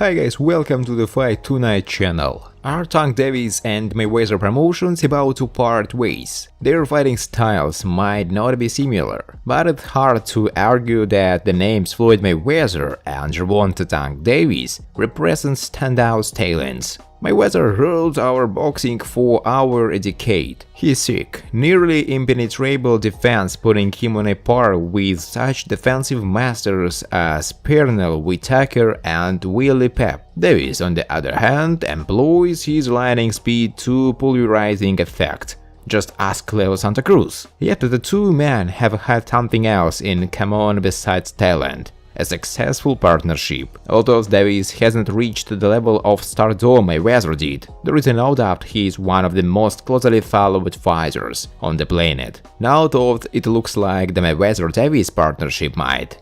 Hi guys, welcome to the Fight Tonight channel. Are Tank Davis and Mayweather promotions about to part ways? Their fighting styles might not be similar, but it's hard to argue that the names Floyd Mayweather and Gervonta Tank Davis represent standout talents. Mayweather ruled our boxing for over a decade. His sick, nearly impenetrable defense putting him on a par with such defensive masters as Pernell, Whitaker and Willie. Davis, on the other hand, employs his lightning speed to pulverizing effect. Just ask Leo Sana Cruz. Yet the two men have had something else in common besides talent. A successful partnership. Although Davis hasn't reached the level of stardom Mayweather did, there is no doubt he is one of the most closely followed fighters on the planet. Now though it looks like the Mayweather-Davis partnership might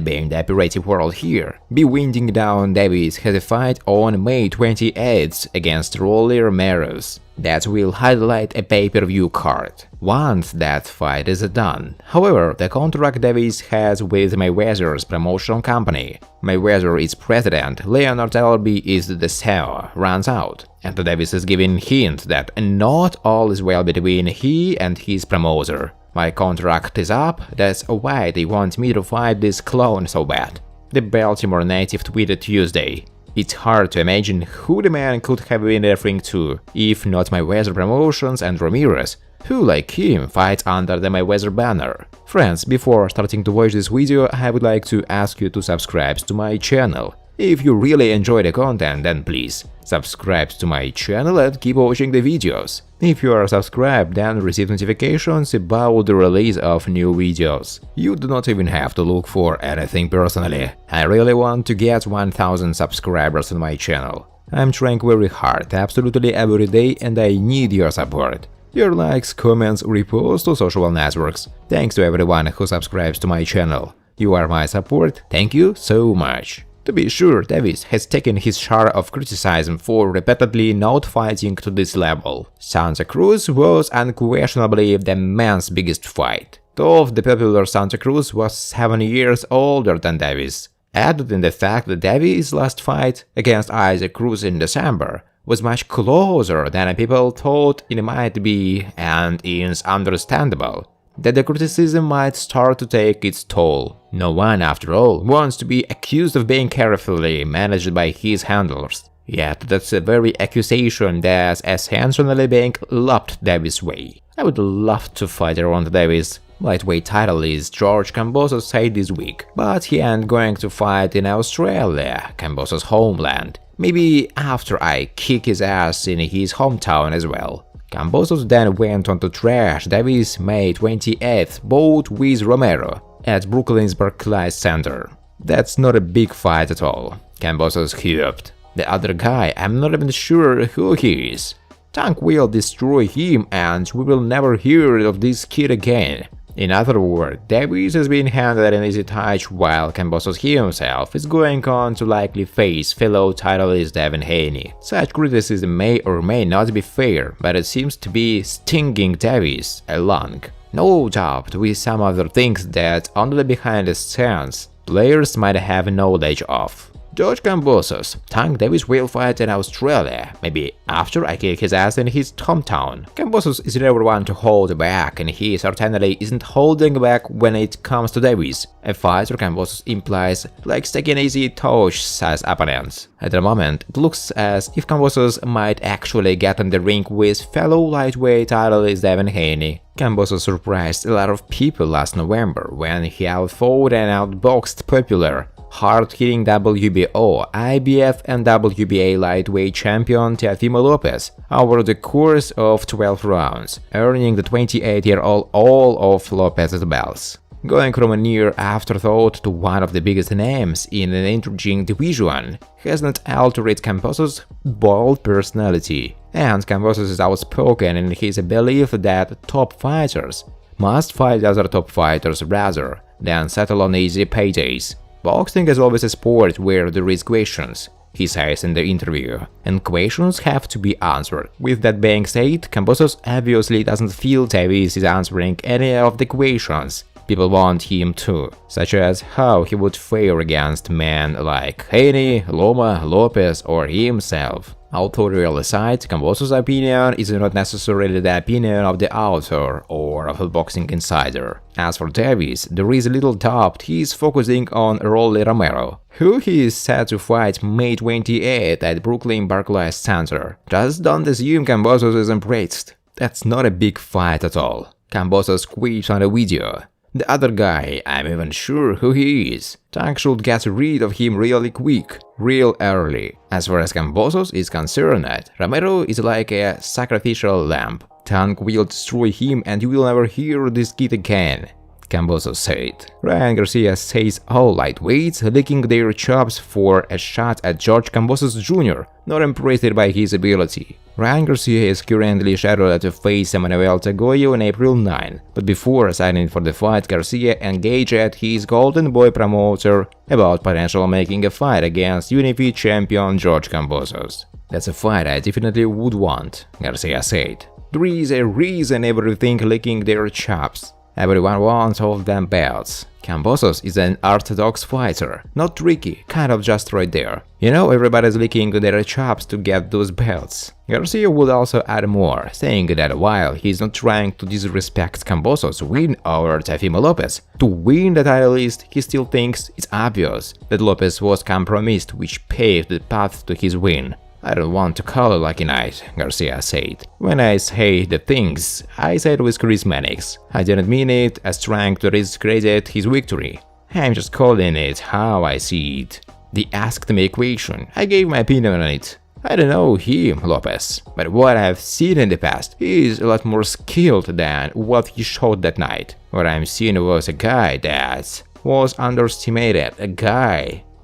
be in the operative world here. Be winding down. Davis has a fight on May 28th against Rolando Romero. That will highlight a pay-per-view card. Once that fight is done. However, the contract Davis has with Mayweather's promotion company, Mayweather is president, Leonard Albee is the CEO, runs out, and Davis is giving hint that not all is well between he and his promoter. My contract is up, that's why they want me to fight this clone so bad. The Baltimore native tweeted Tuesday. It's hard to imagine who the man could have been referring to, if not Mayweather Promotions and Ramirez, who like him fight under the Mayweather banner. Friends, before starting to watch this video, I would like to ask you to subscribe to my channel. If you really enjoy the content, then please subscribe to my channel and keep watching the videos. If you are subscribed, then receive notifications about the release of new videos. You do not even have to look for anything personally. I really want to get 1000 subscribers on my channel. I'm trying very hard, absolutely every day, and I need your support. Your likes, comments, reposts to social networks. Thanks to everyone who subscribes to my channel. You are my support, thank you so much. To be sure, Davis has taken his share of criticism for repeatedly not fighting to this level. Sana Cruz was unquestionably the man's biggest fight, though the popular Sana Cruz was 7 years older than Davis. Added in the fact that Davis' last fight against Isaac Cruz in December was much closer than people thought it might be, and it's understandable that the criticism might start to take its toll. No one, after all, wants to be accused of being carefully managed by his handlers. Yet that's the very accusation that's essentially being lobbed Davis' way. I would love to fight around Davis. Lightweight titleist George Kambosos said this week, but he ain't going to fight in Australia, Kambosos' homeland. Maybe after I kick his ass in his hometown as well. Kambosos then went on to trash Davis May 28th bout with Romero at Brooklyn's Barclays Center. That's not a big fight at all, Kambosos hoped. The other guy, I'm not even sure who he is. Tank will destroy him and we will never hear of this kid again. In other words, Davis has been handed an easy touch while Kambosos himself is going on to likely face fellow titleist Haney. Such criticism may or may not be fair, but it seems to be stinging Davis along. No doubt with some other things that only behind the scenes players might have knowledge of. George Kambosos, Tank Davis will fight in Australia, maybe after I kick his ass in his hometown. Kambosos is never one to hold back, and he certainly isn't holding back when it comes to Davis. A fighter Kambosos implies likes taking easy touches as opponents. At the moment, it looks as if Kambosos might actually get in the ring with fellow lightweight titleist Haney. Kambosos surprised a lot of people last November when he outfought and outboxed popular, hard-hitting WBO, IBF and WBA lightweight champion Teofimo Lopez over the course of 12 rounds, earning the 28-year-old all of Lopez's belts. Going from a near afterthought to one of the biggest names in an intriguing division hasn't altered Kambosos' bold personality, and Kambosos is outspoken in his belief that top fighters must fight other top fighters rather than settle on easy paydays. Boxing is always a sport where there is questions, he says in the interview, and questions have to be answered. With that being said, Kambosos obviously doesn't feel Davis is answering any of the questions. people want him to, such as how he would fare against men like Haney, Loma, Lopez, or himself. Authorial aside, Kambosos' opinion is not necessarily the opinion of the author or of a boxing insider. As for Davies, there is little doubt he is focusing on Rolando Romero, who he is set to fight May 28 at Brooklyn Barclays Center. Just don't assume Kambosos is impressed. That's not a big fight at all. Kambosos quips on the video. The other guy, I'm even sure who he is. Tank should get rid of him really quick, real early. As far as Kambosos is concerned, Romero is like a sacrificial lamb. Tank will destroy him and you will never hear this kid again, Kambosos said. Ryan Garcia says all lightweights licking their chops for a shot at George Kambosos Jr., not impressed by his ability. Ryan Garcia is currently scheduled to face Emmanuel Tagoyo on April 9, but before signing for the fight, Garcia engaged his Golden Boy promoter about potentially making a fight against Unified champion George Kambosos. That's a fight I definitely would want, Garcia said. There is a reason everything licking their chops. Everyone wants all of them belts. Kambosos is an orthodox fighter, not tricky, kind of just right there. You know, everybody's licking their chops to get those belts. Garcia would also add more, saying that while he's not trying to disrespect Kambosos' win over Teofimo Lopez, to win the title list, he still thinks it's obvious that Lopez was compromised, which paved the path to his win. I don't want to call it lucky night, Garcia said. When I say the things, I said with charismatics. I didn't mean it as trying to discredit his victory. I'm just calling it how I see it. They asked me a question, I gave my opinion on it. I don't know him, Lopez, but what I've seen in the past, he is a lot more skilled than what he showed that night. What I'm seeing was a guy that was underestimated,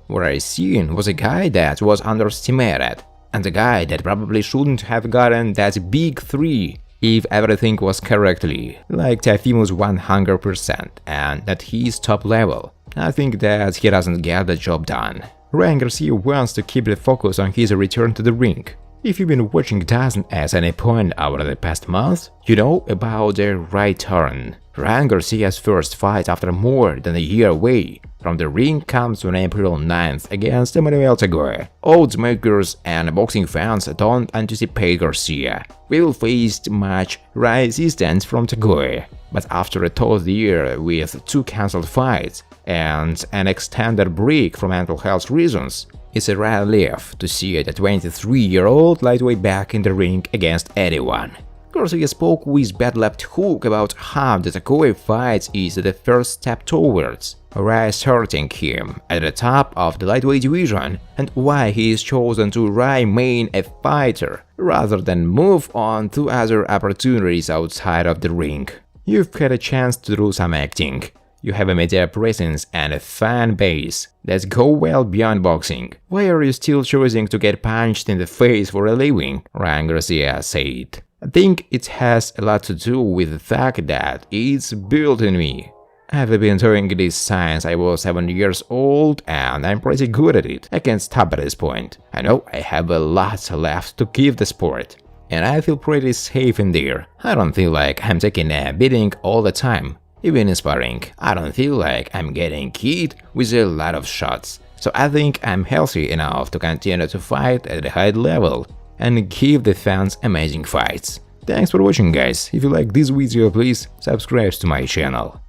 What I seen was a guy that was underestimated. And a guy that probably shouldn't have gotten that big 3 if everything was correctly, like Teofimo's 100%, and that he's top level. I think that he doesn't get the job done. Ryan Garcia wants to keep the focus on his return to the ring. If you've been watching Dazen at any point over the past month, you know about their right turn. Ryan Garcia's first fight after more than a year away from the ring comes on April 9th against Emmanuel Tagoyo. Odds makers and boxing fans don't anticipate Garcia will face much resistance from Tagoyo. But after a tough year with 2 cancelled fights and an extended break for mental health reasons, it's a rare relief to see a 23-year-old lightweight back in the ring against anyone. Garcia spoke with bad left hook about how the Tagoyo fight is the first step towards reasserting him at the top of the lightweight division and why he is chosen to remain a fighter rather than move on to other opportunities outside of the ring. You've had a chance to do some acting. You have a media presence and a fan base that go well beyond boxing. Why are you still choosing to get punched in the face for a living? Ryan Garcia said. I think it has a lot to do with the fact that it's built in me. I've been doing this since I was 7 years old and I'm pretty good at it. I can't stop at this point. I know I have a lot left to give the sport. And I feel pretty safe in there. I don't feel like I'm taking a beating all the time. Even in sparring, I don't feel like I'm getting hit with a lot of shots. So I think I'm healthy enough to continue to fight at a high level and give the fans amazing fights. Thanks for watching, guys. If you like this video, please subscribe to my channel.